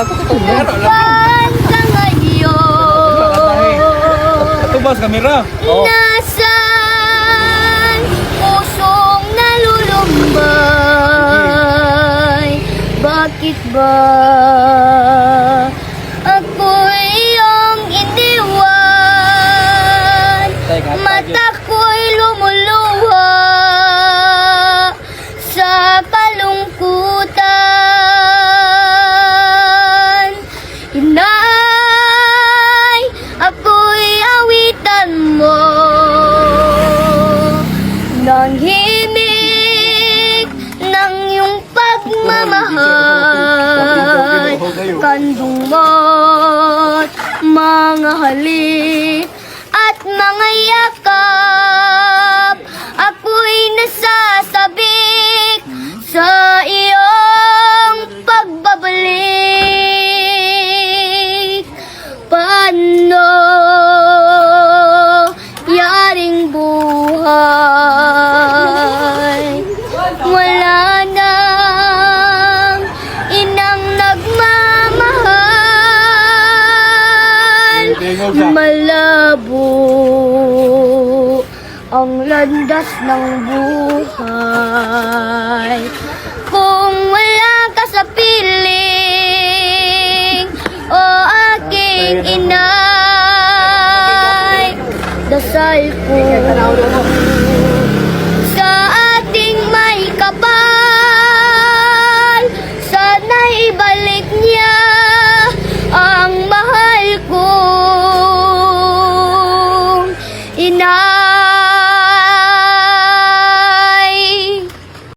ako katulog. Saan ka ngayon? Ito ba sa kamera? Oo. Nasaan pusong nalulumbay? Bakit ba ako'y iyong iniwan? Mata ko'y lumuluha sa kalungkutan. Inay, ako'y awitan mo ng himig ng iyong pagmamahal. Kandong mo't mga halik at mga yakap, ako'y nasasabik sa iyong pagbabalik. Paano yaring buhay? Wala nang inang nagmamahal. Malabo ang landas ng buhay. Kung wala ka sa piling, o aking inay, dasal ko